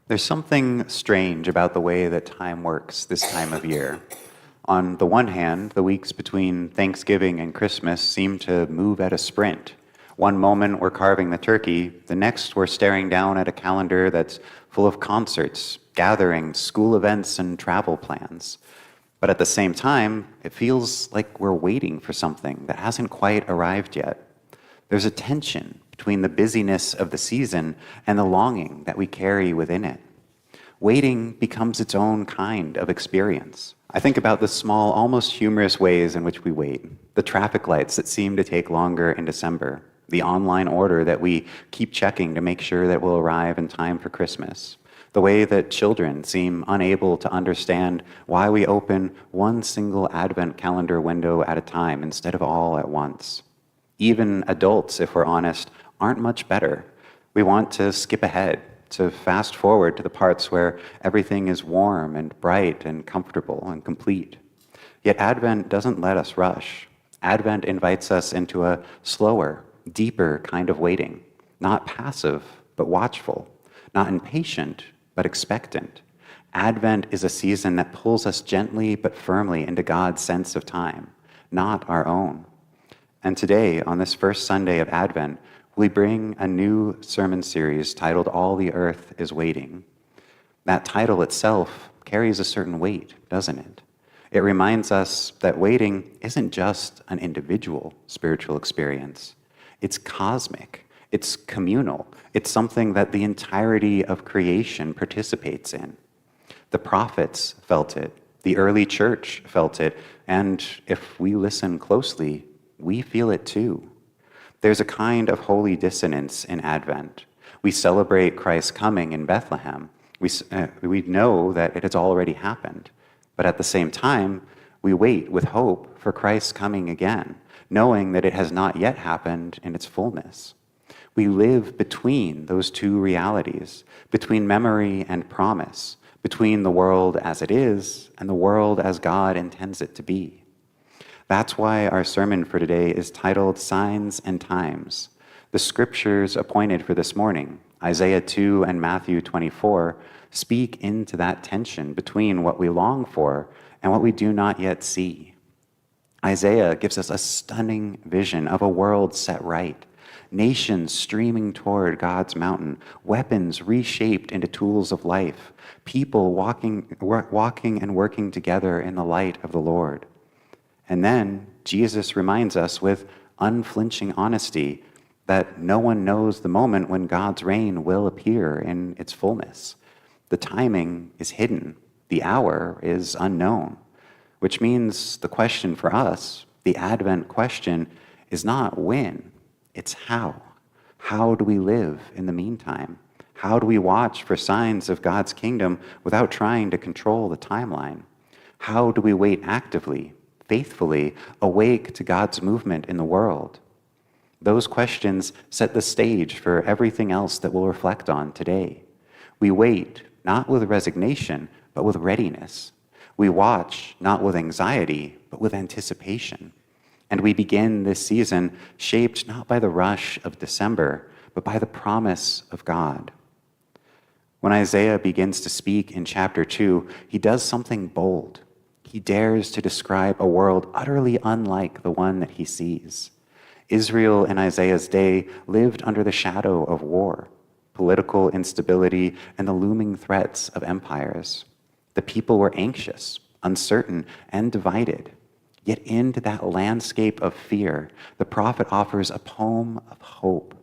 There's something strange about the way that time works this time of year. On the one hand, the weeks between Thanksgiving and Christmas seem to move at a sprint. One moment we're carving the turkey, the next we're staring down at a calendar that's full of concerts, gatherings, school events, and travel plans. But at the same time, it feels like we're waiting for something that hasn't quite arrived yet. There's a tension between the busyness of the season and the longing that we carry within it. Waiting becomes its own kind of experience. I think about the small, almost humorous ways in which we wait. The traffic lights that seem to take longer in December. The online order that we keep checking to make sure that will arrive in time for Christmas. The way that children seem unable to understand why we open one single Advent calendar window at a time instead of all at once. Even adults, if we're honest, aren't much better. We want to skip ahead, to fast forward to the parts where everything is warm and bright and comfortable and complete. Yet Advent doesn't let us rush. Advent invites us into a slower, deeper kind of waiting, not passive, but watchful, not impatient, but expectant. Advent is a season that pulls us gently but firmly into God's sense of time, not our own. And today, on this first Sunday of Advent, we bring a new sermon series titled All the Earth is Waiting. That title itself carries a certain weight, doesn't it? It reminds us that waiting isn't just an individual spiritual experience. It's cosmic, it's communal, it's something that the entirety of creation participates in. The prophets felt it, the early church felt it, and if we listen closely, we feel it too. There's a kind of holy dissonance in Advent. We celebrate Christ's coming in Bethlehem. We know that it has already happened. But at the same time, we wait with hope for Christ's coming again, knowing that it has not yet happened in its fullness. We live between those two realities, between memory and promise, between the world as it is and the world as God intends it to be. That's why our sermon for today is titled Signs and Times. The scriptures appointed for this morning, Isaiah 2 and Matthew 24, speak into that tension between what we long for and what we do not yet see. Isaiah gives us a stunning vision of a world set right, nations streaming toward God's mountain, weapons reshaped into tools of life, people walking and working together in the light of the Lord. And then Jesus reminds us with unflinching honesty that no one knows the moment when God's reign will appear in its fullness. The timing is hidden. The hour is unknown, which means the question for us, the Advent question, is not when, it's how. How do we live in the meantime? How do we watch for signs of God's kingdom without trying to control the timeline? How do we wait actively, faithfully, awake to God's movement in the world? Those questions set the stage for everything else that we'll reflect on today. We wait, not with resignation, but with readiness. We watch, not with anxiety, but with anticipation. And we begin this season shaped not by the rush of December, but by the promise of God. When Isaiah begins to speak in chapter 2, he does something bold. He dares to describe a world utterly unlike the one that he sees. Israel in Isaiah's day lived under the shadow of war, political instability, and the looming threats of empires. The people were anxious, uncertain, and divided. Yet into that landscape of fear, the prophet offers a poem of hope,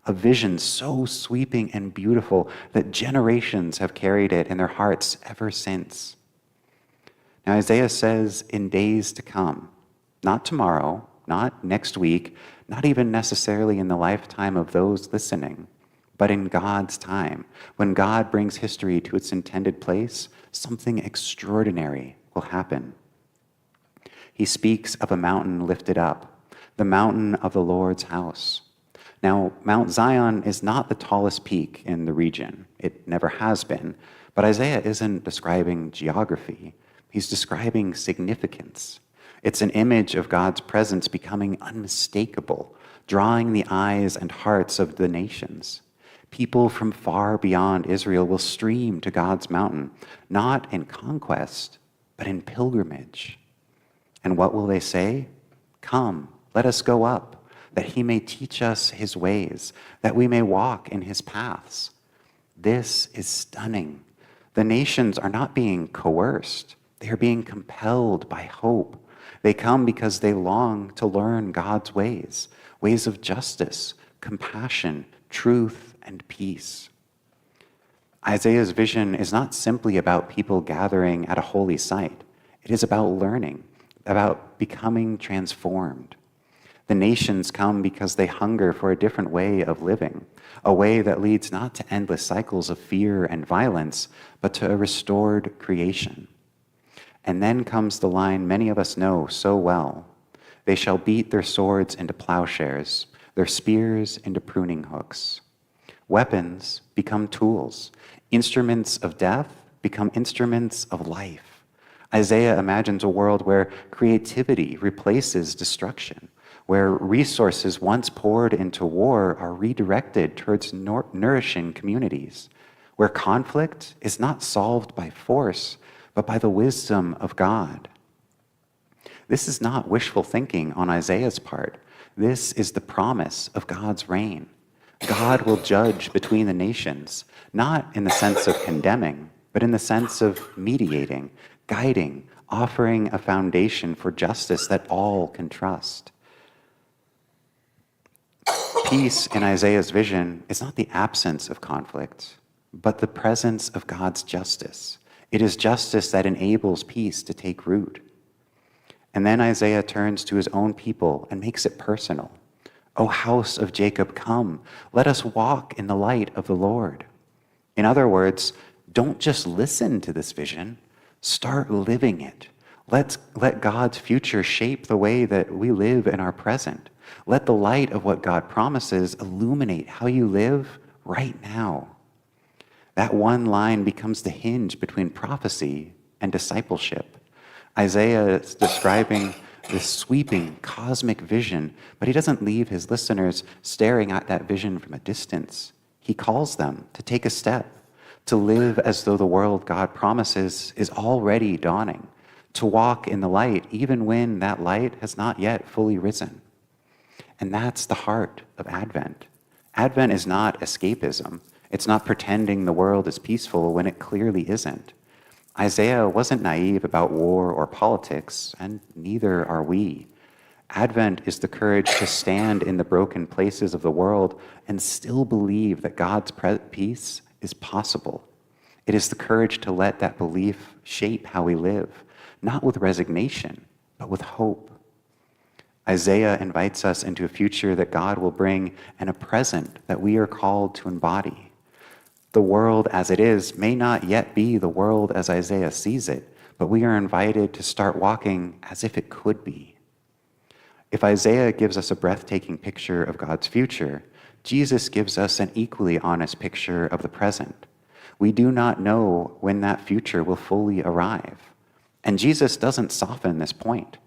a vision so sweeping and beautiful that generations have carried it in their hearts ever since. Now, Isaiah says, in days to come, not tomorrow, not next week, not even necessarily in the lifetime of those listening, but in God's time, when God brings history to its intended place, something extraordinary will happen. He speaks of a mountain lifted up, the mountain of the Lord's house. Now, Mount Zion is not the tallest peak in the region. It never has been. But Isaiah isn't describing geography. He's describing significance. It's an image of God's presence becoming unmistakable, drawing the eyes and hearts of the nations. People from far beyond Israel will stream to God's mountain, not in conquest, but in pilgrimage. And what will they say? Come, let us go up, that he may teach us his ways, that we may walk in his paths. This is stunning. The nations are not being coerced. They are being compelled by hope. They come because they long to learn God's ways, ways of justice, compassion, truth, and peace. Isaiah's vision is not simply about people gathering at a holy site. It is about learning, about becoming transformed. The nations come because they hunger for a different way of living, a way that leads not to endless cycles of fear and violence, but to a restored creation. And then comes the line many of us know so well. They shall beat their swords into plowshares, their spears into pruning hooks. Weapons become tools. Instruments of death become instruments of life. Isaiah imagines a world where creativity replaces destruction, where resources once poured into war are redirected towards nourishing communities, where conflict is not solved by force, but by the wisdom of God. This is not wishful thinking on Isaiah's part. This is the promise of God's reign. God will judge between the nations, not in the sense of condemning, but in the sense of mediating, guiding, offering a foundation for justice that all can trust. Peace in Isaiah's vision is not the absence of conflict, but the presence of God's justice. It is justice that enables peace to take root. And then Isaiah turns to his own people and makes it personal. O house of Jacob, come, let us walk in the light of the Lord. In other words, don't just listen to this vision, start living it. Let God's future shape the way that we live in our present. Let the light of what God promises illuminate how you live right now. That one line becomes the hinge between prophecy and discipleship. Isaiah is describing this sweeping cosmic vision, but he doesn't leave his listeners staring at that vision from a distance. He calls them to take a step, to live as though the world God promises is already dawning, to walk in the light even when that light has not yet fully risen. And that's the heart of Advent. Advent is not escapism. It's not pretending the world is peaceful when it clearly isn't. Isaiah wasn't naive about war or politics, and neither are we. Advent is the courage to stand in the broken places of the world and still believe that God's peace is possible. It is the courage to let that belief shape how we live, not with resignation, but with hope. Isaiah invites us into a future that God will bring and a present that we are called to embody. The world as it is may not yet be the world as Isaiah sees it, but we are invited to start walking as if it could be. If Isaiah gives us a breathtaking picture of God's future, Jesus gives us an equally honest picture of the present. We do not know when that future will fully arrive. And Jesus doesn't soften this point.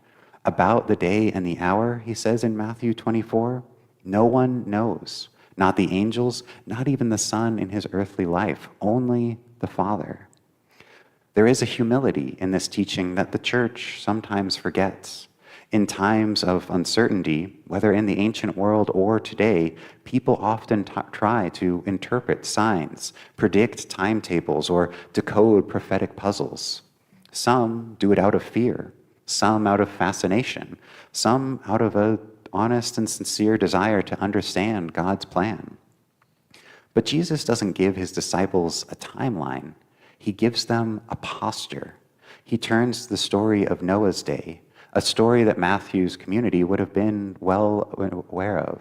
About the day and the hour, he says in Matthew 24, no one knows. Not the angels, not even the Son in his earthly life, only the Father. There is a humility in this teaching that the church sometimes forgets. In times of uncertainty, whether in the ancient world or today, people often try to interpret signs, predict timetables, or decode prophetic puzzles. Some do it out of fear, some out of fascination, some out of a honest and sincere desire to understand God's plan. But Jesus doesn't give his disciples a timeline. He gives them a posture. He turns the story of Noah's day, a story that Matthew's community would have been well aware of.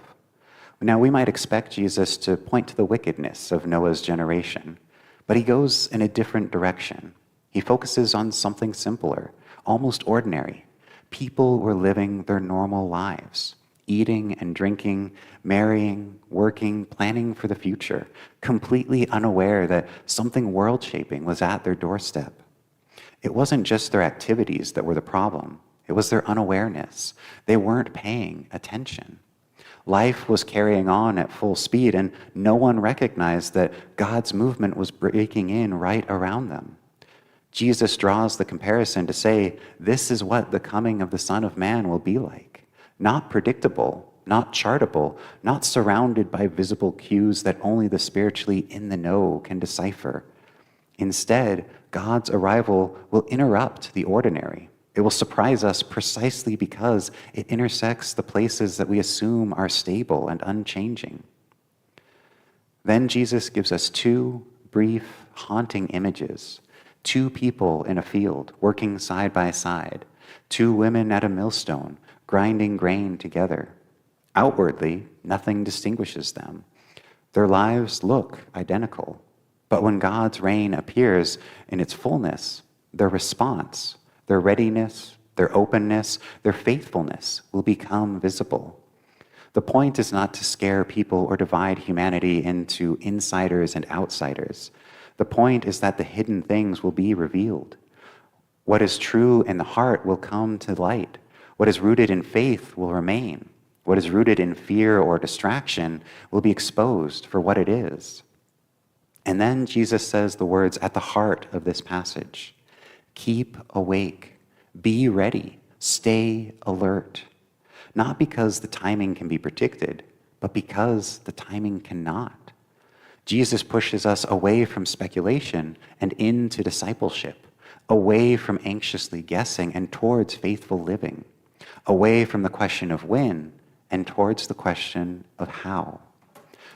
Now, we might expect Jesus to point to the wickedness of Noah's generation, but he goes in a different direction. He focuses on something simpler, almost ordinary. People were living their normal lives, eating and drinking, marrying, working, planning for the future, completely unaware that something world-shaping was at their doorstep. It wasn't just their activities that were the problem. It was their unawareness. They weren't paying attention. Life was carrying on at full speed, and no one recognized that God's movement was breaking in right around them. Jesus draws the comparison to say, this is what the coming of the Son of Man will be like. Not predictable, not chartable, not surrounded by visible cues that only the spiritually in the know can decipher. Instead, God's arrival will interrupt the ordinary. It will surprise us precisely because it intersects the places that we assume are stable and unchanging. Then Jesus gives us two brief, haunting images. Two people in a field, working side by side. Two women at a millstone, grinding grain together. Outwardly, nothing distinguishes them. Their lives look identical. But when God's reign appears in its fullness, their response, their readiness, their openness, their faithfulness will become visible. The point is not to scare people or divide humanity into insiders and outsiders. The point is that the hidden things will be revealed. What is true in the heart will come to light. What is rooted in faith will remain. What is rooted in fear or distraction will be exposed for what it is. And then Jesus says the words at the heart of this passage. Keep awake, be ready, stay alert. Not because the timing can be predicted, but because the timing cannot. Jesus pushes us away from speculation and into discipleship, away from anxiously guessing and towards faithful living, away from the question of when and towards the question of how.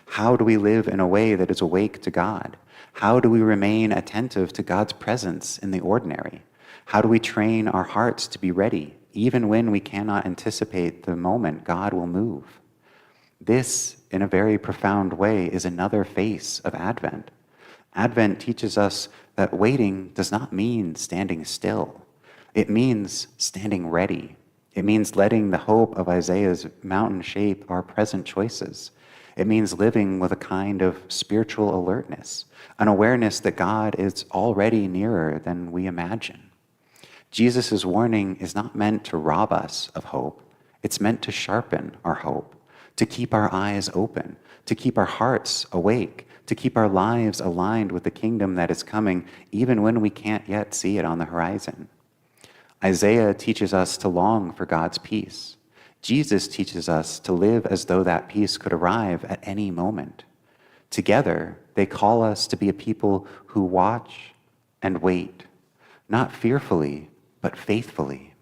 How do we live in a way that is awake to God? How do we remain attentive to God's presence in the ordinary? How do we train our hearts to be ready, even when we cannot anticipate the moment God will move? This, in a very profound way, is another face of Advent. Advent teaches us that waiting does not mean standing still. It means standing ready. It means letting the hope of Isaiah's mountain shape our present choices. It means living with a kind of spiritual alertness, an awareness that God is already nearer than we imagine. Jesus' warning is not meant to rob us of hope. It's meant to sharpen our hope, to keep our eyes open, to keep our hearts awake, to keep our lives aligned with the kingdom that is coming, even when we can't yet see it on the horizon. Isaiah teaches us to long for God's peace. Jesus teaches us to live as though that peace could arrive at any moment. Together, they call us to be a people who watch and wait, not fearfully, but faithfully.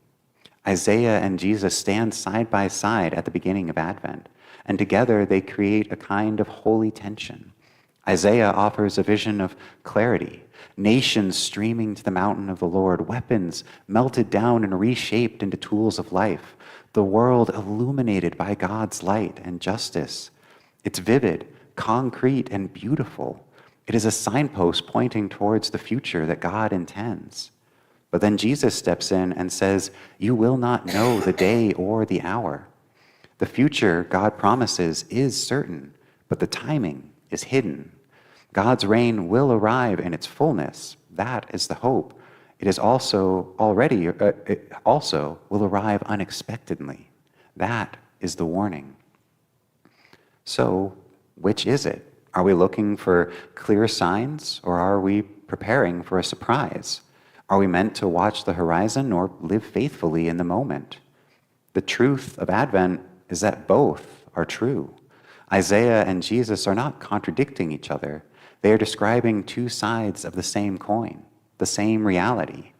Isaiah and Jesus stand side by side at the beginning of Advent, and together they create a kind of holy tension. Isaiah offers a vision of clarity, nations streaming to the mountain of the Lord, weapons melted down and reshaped into tools of life, the world illuminated by God's light and justice. It's vivid, concrete, and beautiful. It is a signpost pointing towards the future that God intends. But then Jesus steps in and says, "You will not know the day or the hour." The future God promises is certain, but the timing is hidden. God's reign will arrive in its fullness. That is the hope. It also will arrive unexpectedly. That is the warning. So, which is it? Are we looking for clear signs, or are we preparing for a surprise? Are we meant to watch the horizon or live faithfully in the moment? The truth of Advent is that both are true. Isaiah and Jesus are not contradicting each other. They are describing two sides of the same coin, the same reality.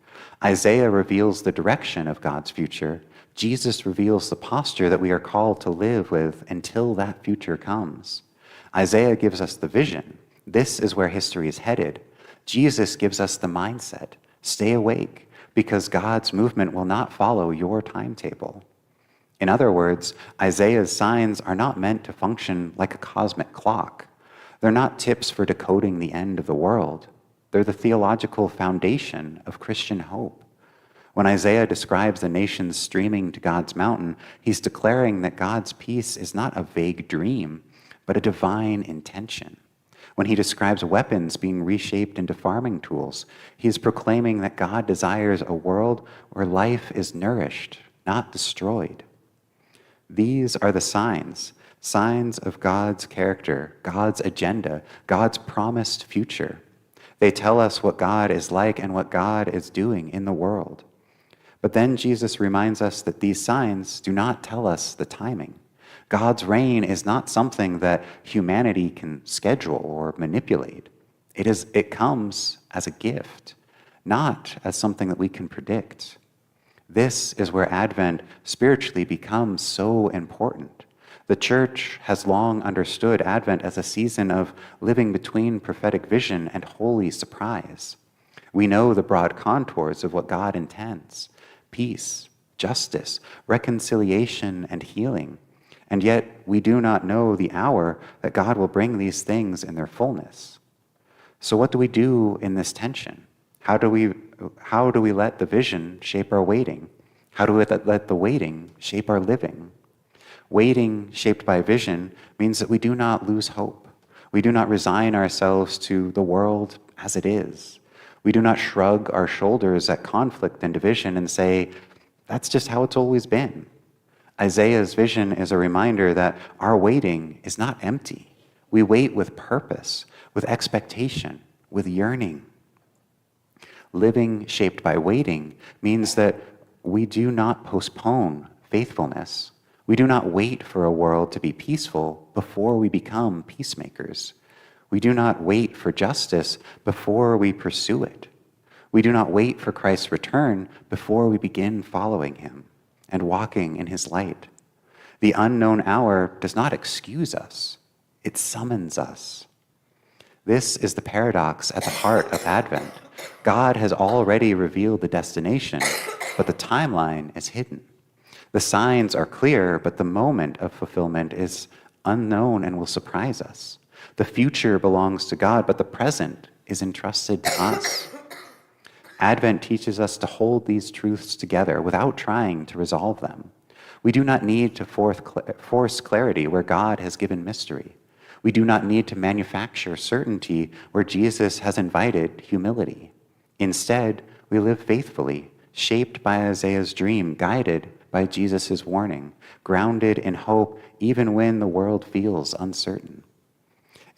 Isaiah reveals the direction of God's future. Jesus reveals the posture that we are called to live with until that future comes. Isaiah gives us the vision. This is where history is headed. Jesus gives us the mindset. Stay awake, because God's movement will not follow your timetable. In other words, Isaiah's signs are not meant to function like a cosmic clock. They're not tips for decoding the end of the world. They're the theological foundation of Christian hope. When Isaiah describes the nations streaming to God's mountain, he's declaring that God's peace is not a vague dream, but a divine intention. When he describes weapons being reshaped into farming tools, he is proclaiming that God desires a world where life is nourished, not destroyed. These are the signs, signs of God's character, God's agenda, God's promised future. They tell us what God is like and what God is doing in the world. But then Jesus reminds us that these signs do not tell us the timing. God's reign is not something that humanity can schedule or manipulate. It comes as a gift, not as something that we can predict. This is where Advent spiritually becomes so important. The church has long understood Advent as a season of living between prophetic vision and holy surprise. We know the broad contours of what God intends: peace, justice, reconciliation, and healing. And yet we do not know the hour that God will bring these things in their fullness. So what do we do in this tension? How do we let the vision shape our waiting? How do we let the waiting shape our living? Waiting shaped by vision means that we do not lose hope. We do not resign ourselves to the world as it is. We do not shrug our shoulders at conflict and division and say, that's just how it's always been. Isaiah's vision is a reminder that our waiting is not empty. We wait with purpose, with expectation, with yearning. Living shaped by waiting means that we do not postpone faithfulness. We do not wait for a world to be peaceful before we become peacemakers. We do not wait for justice before we pursue it. We do not wait for Christ's return before we begin following him and walking in his light. The unknown hour does not excuse us. It summons us. This is the paradox at the heart of Advent. God has already revealed the destination, but the timeline is hidden. The signs are clear, but the moment of fulfillment is unknown and will surprise us. The future belongs to God, but the present is entrusted to us. Advent teaches us to hold these truths together without trying to resolve them. We do not need to force clarity where God has given mystery. We do not need to manufacture certainty where Jesus has invited humility. Instead, we live faithfully, shaped by Isaiah's dream, guided by Jesus' warning, grounded in hope even when the world feels uncertain.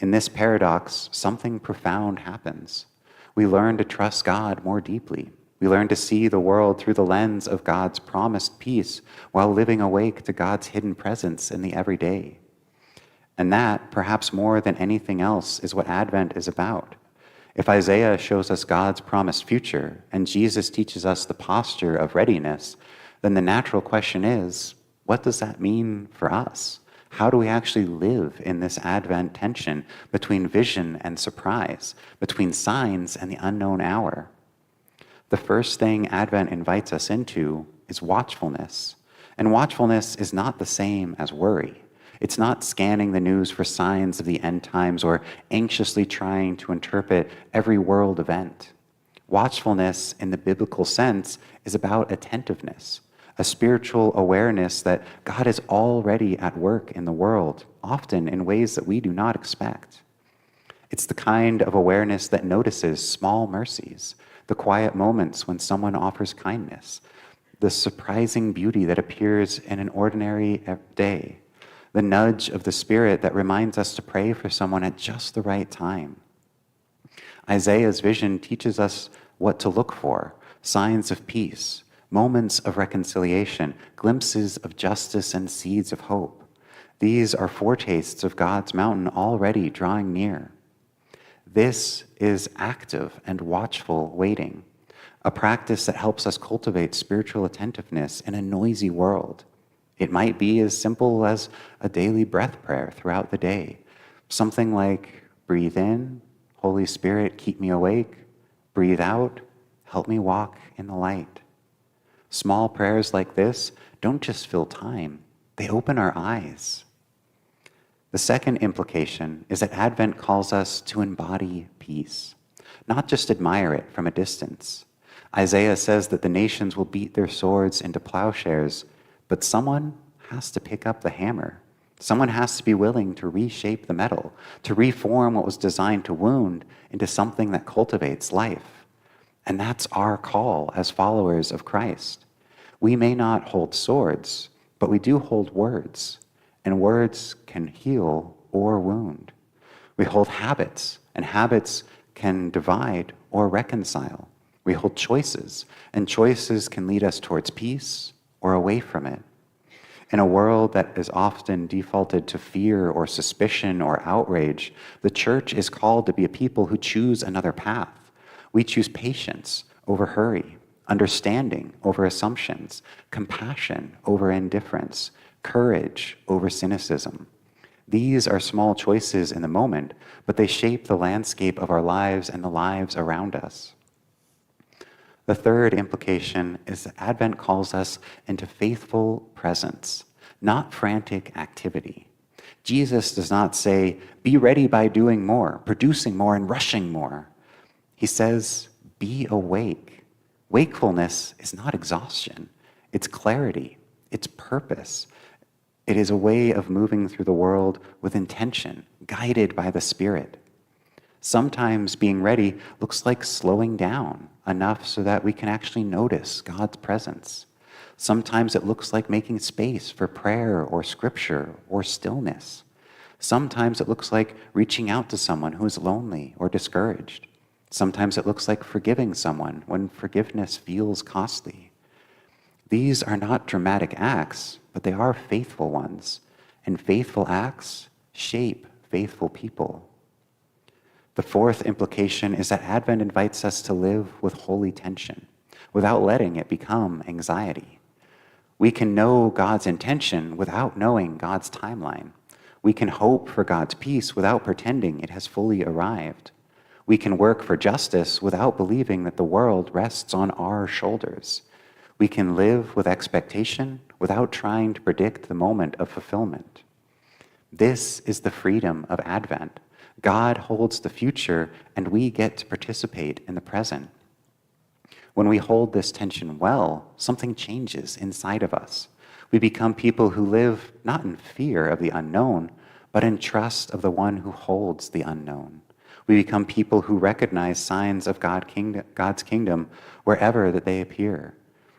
In this paradox, something profound happens. We learn to trust God more deeply. We learn to see the world through the lens of God's promised peace while living awake to God's hidden presence in the everyday. And that, perhaps more than anything else, is what Advent is about. If Isaiah shows us God's promised future and Jesus teaches us the posture of readiness, then the natural question is, what does that mean for us? How do we actually live in this Advent tension between vision and surprise, between signs and the unknown hour? The first thing Advent invites us into is watchfulness. And watchfulness is not the same as worry. It's not scanning the news for signs of the end times or anxiously trying to interpret every world event. Watchfulness, in the biblical sense, is about attentiveness, a spiritual awareness that God is already at work in the world, often in ways that we do not expect. It's the kind of awareness that notices small mercies, the quiet moments when someone offers kindness, the surprising beauty that appears in an ordinary day, the nudge of the Spirit that reminds us to pray for someone at just the right time. Isaiah's vision teaches us what to look for: signs of peace, moments of reconciliation, glimpses of justice, and seeds of hope. These are foretastes of God's mountain already drawing near. This is active and watchful waiting, a practice that helps us cultivate spiritual attentiveness in a noisy world. It might be as simple as a daily breath prayer throughout the day, something like, breathe in, Holy Spirit, keep me awake. Breathe out, help me walk in the light. Small prayers like this don't just fill time, they open our eyes. The second implication is that Advent calls us to embody peace, not just admire it from a distance. Isaiah says that the nations will beat their swords into plowshares, but someone has to pick up the hammer. Someone has to be willing to reshape the metal, to reform what was designed to wound into something that cultivates life. And that's our call as followers of Christ. We may not hold swords, but we do hold words. and words can heal or wound. We hold habits, and habits can divide or reconcile. We hold choices, and choices can lead us towards peace or away from it. In a world that is often defaulted to fear or suspicion or outrage, the church is called to be a people who choose another path. We choose patience over hurry, understanding over assumptions, compassion over indifference, courage over cynicism. These are small choices in the moment, but they shape the landscape of our lives and the lives around us. The third implication is that Advent calls us into faithful presence, not frantic activity. Jesus does not say, be ready by doing more, producing more, and rushing more. He says, be awake. Wakefulness is not exhaustion. It's clarity. It's purpose. It is a way of moving through the world with intention, guided by the Spirit. Sometimes being ready looks like slowing down enough so that we can actually notice God's presence. Sometimes it looks like making space for prayer or scripture or stillness. Sometimes it looks like reaching out to someone who is lonely or discouraged. Sometimes it looks like forgiving someone when forgiveness feels costly. These are not dramatic acts, but they are faithful ones, and faithful acts shape faithful people. The fourth implication is that Advent invites us to live with holy tension, without letting it become anxiety. We can know God's intention without knowing God's timeline. We can hope for God's peace without pretending it has fully arrived. We can work for justice without believing that the world rests on our shoulders. We can live with expectation without trying to predict the moment of fulfillment. This is the freedom of Advent. God holds the future, and we get to participate in the present. When we hold this tension well, something changes inside of us. We become people who live not in fear of the unknown, but in trust of the one who holds the unknown. We become people who recognize signs of God's kingdom wherever that they appear.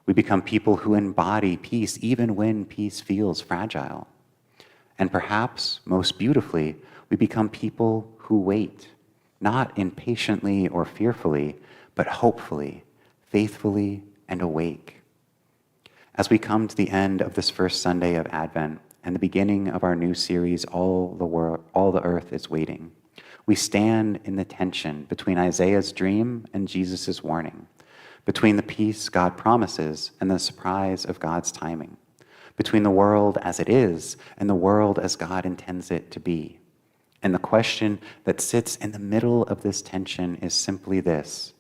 We become people who embody peace even when peace feels fragile. And perhaps, most beautifully, we become people who wait, not impatiently or fearfully, but hopefully, faithfully, and awake. As we come to the end of this first Sunday of Advent and the beginning of our new series, All the Earth is Waiting, we stand in the tension between Isaiah's dream and Jesus' warning, between the peace God promises and the surprise of God's timing, between the world as it is and the world as God intends it to be. And the question that sits in the middle of this tension is simply this: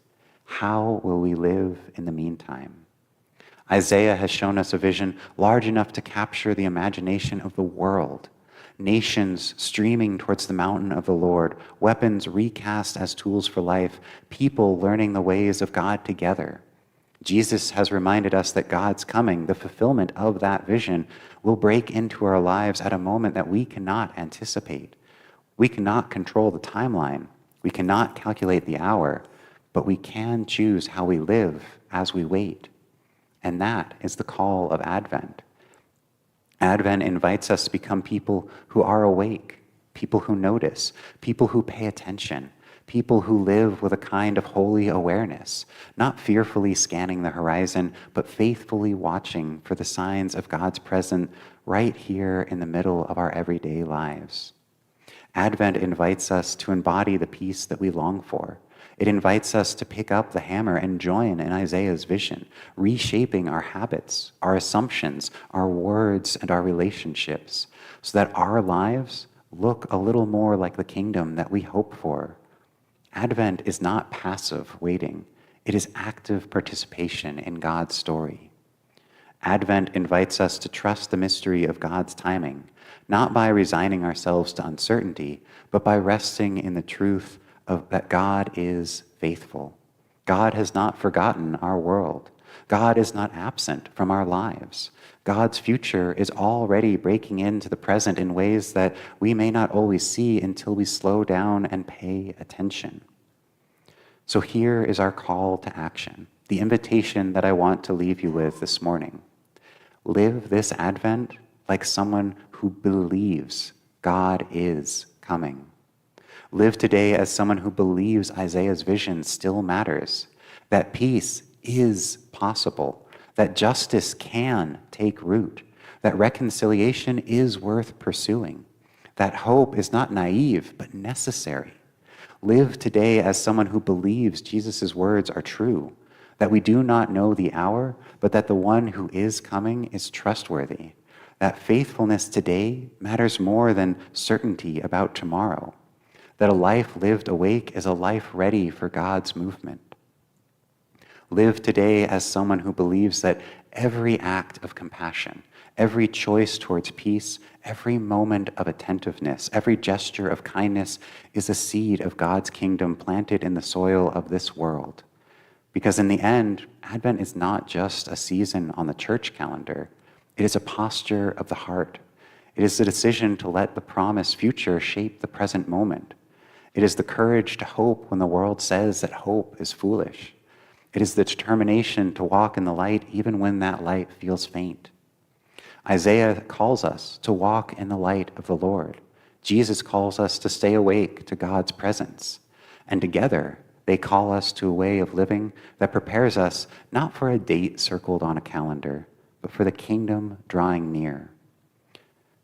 how will we live in the meantime? Isaiah has shown us a vision large enough to capture the imagination of the world. Nations streaming towards the mountain of the Lord, weapons recast as tools for life, people learning the ways of God together. Jesus has reminded us that God's coming, the fulfillment of that vision, will break into our lives at a moment that we cannot anticipate. We cannot control the timeline. We cannot calculate the hour, but we can choose how we live as we wait. And that is the call of Advent. Advent invites us to become people who are awake, people who notice, people who pay attention, people who live with a kind of holy awareness, not fearfully scanning the horizon, but faithfully watching for the signs of God's presence right here in the middle of our everyday lives. Advent invites us to embody the peace that we long for. It invites us to pick up the hammer and join in Isaiah's vision, reshaping our habits, our assumptions, our words, and our relationships, so that our lives look a little more like the kingdom that we hope for. Advent is not passive waiting. It is active participation in God's story. Advent invites us to trust the mystery of God's timing, not by resigning ourselves to uncertainty, but by resting in the truth that God is faithful. God has not forgotten our world. God is not absent from our lives. God's future is already breaking into the present in ways that we may not always see until we slow down and pay attention. So here is our call to action, the invitation that I want to leave you with this morning. Live this Advent like someone who believes God is coming. Live today as someone who believes Isaiah's vision still matters, that peace is possible, that justice can take root, that reconciliation is worth pursuing, that hope is not naive but necessary. Live today as someone who believes Jesus' words are true, that we do not know the hour, but that the one who is coming is trustworthy, that faithfulness today matters more than certainty about tomorrow, that a life lived awake is a life ready for God's movement. Live today as someone who believes that every act of compassion, every choice towards peace, every moment of attentiveness, every gesture of kindness is a seed of God's kingdom planted in the soil of this world. Because in the end, Advent is not just a season on the church calendar. It is a posture of the heart. It is the decision to let the promised future shape the present moment. It is the courage to hope when the world says that hope is foolish. It is the determination to walk in the light even when that light feels faint. Isaiah calls us to walk in the light of the Lord. Jesus calls us to stay awake to God's presence. And together, they call us to a way of living that prepares us not for a date circled on a calendar, but for the kingdom drawing near.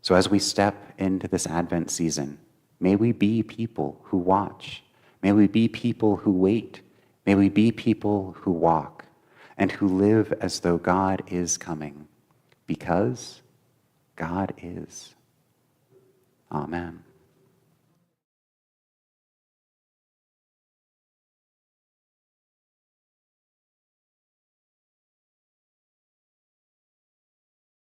So as we step into this Advent season, may we be people who watch. May we be people who wait. May we be people who walk and who live as though God is coming, because God is. Amen.